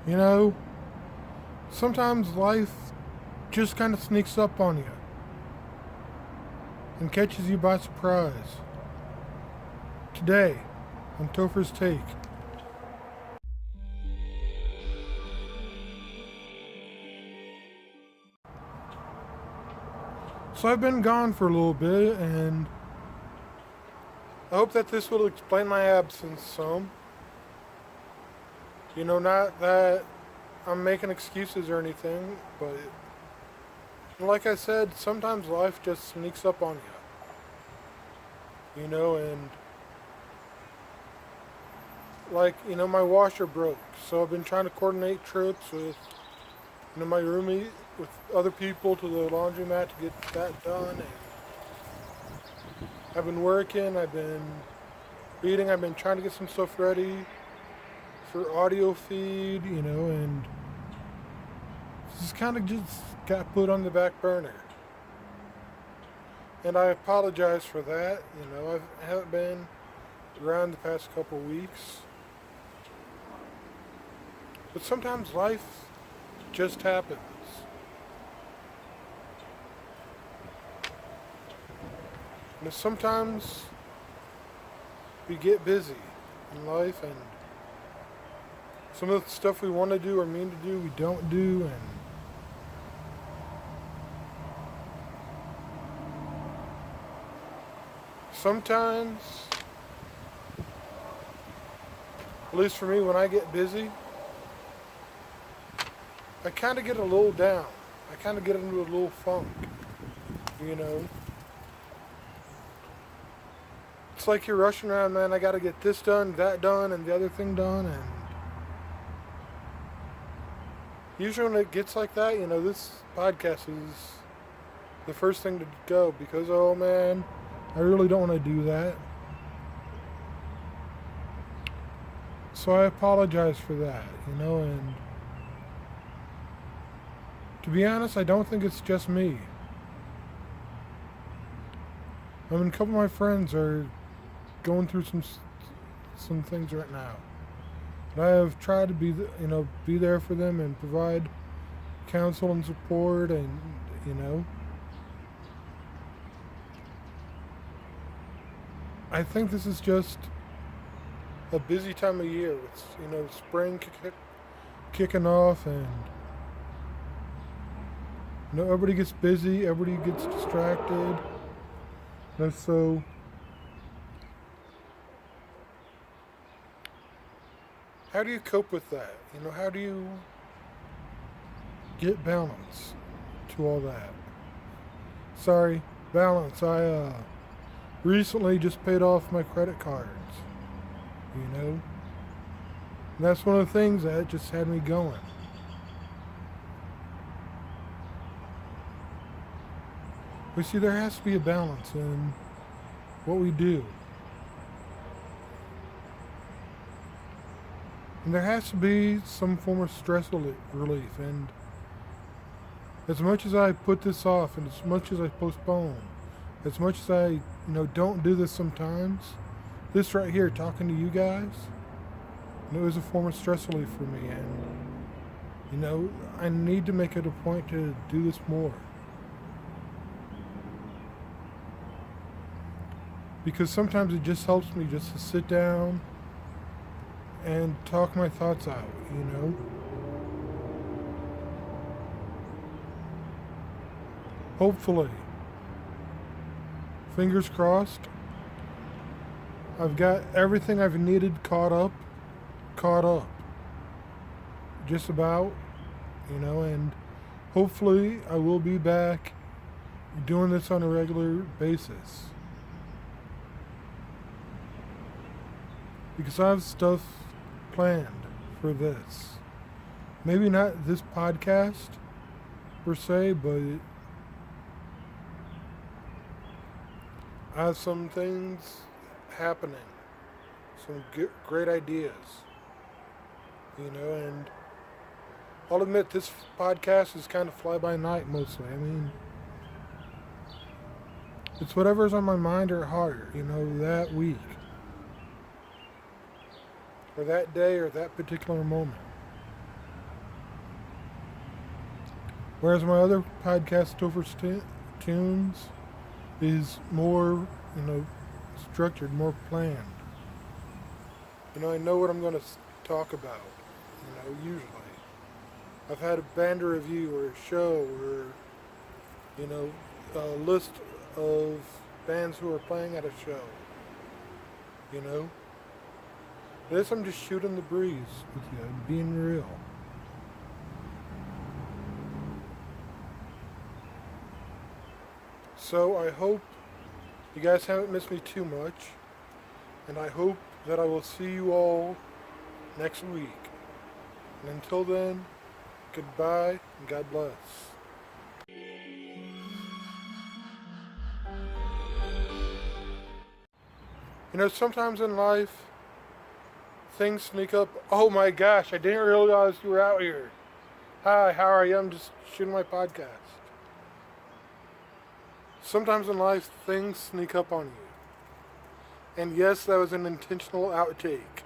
You know, sometimes life just kind of sneaks up on you and catches you by surprise. Today, on Tofer's Take. So I've been gone for a little bit, and I hope that this will explain my absence some. Not that I'm making excuses or anything, but like I said, sometimes life just sneaks up on and my washer broke, so I've been trying to coordinate trips with, my roomie, with other people to the laundromat to get that done. And I've been working, I've been reading, I've been trying to get some stuff ready for audio feed, and just got put on the back burner. And I apologize for that. I haven't been around the past couple weeks. But sometimes life just happens. Sometimes we get busy in life, and some of the stuff we want to do or mean to do, we don't do, and sometimes, at least for me, when I get busy, I kind of get a little down. I kind of get into a little funk, you know. It's like you're rushing around, man. I got to get this done, that done, and the other thing done, and usually when it gets like that, this podcast is the first thing to go because, oh man, I really don't want to do that. So I apologize for that, and to be honest, I don't think it's just me. I mean, a couple of my friends are going through some things right now. And I have tried to be there for them and provide counsel and support, and I think this is just a busy time of year with spring kicking off, and everybody gets busy, everybody gets distracted. So how do you cope with that? How do you get balance to all that? Sorry, balance. I recently just paid off my credit cards. And that's one of the things that just had me going. We see there has to be a balance in what we do. And there has to be some form of stress relief. And as much as I put this off, and as much as I postpone, as much as I, don't do this sometimes, this right here, talking to you guys, it was a form of stress relief for me. And, I need to make it a point to do this more. Because sometimes it just helps me just to sit down and talk my thoughts out, Hopefully, fingers crossed, I've got everything I've needed caught up. Just about, and hopefully I will be back doing this on a regular basis. Because I have stuff planned for this. Maybe not this podcast per se, but I have some things happening, some great ideas, and I'll admit this podcast is kind of fly by night mostly. I mean, it's whatever's on my mind or heart, that week, or that day, or that particular moment. Whereas my other podcast, Tofer's Tunes, is more, structured, more planned. I know what I'm going to talk about, usually. I've had a band review or a show or, a list of bands who are playing at a show, you know. This I'm just shooting the breeze with you, being real. So I hope you guys haven't missed me too much, and I hope that I will see you all next week. And until then, goodbye and God bless. Sometimes in life, things sneak up. Oh my gosh, I didn't realize you were out here. Hi, how are you? I'm just shooting my podcast. Sometimes in life, things sneak up on you. And yes, that was an intentional outtake.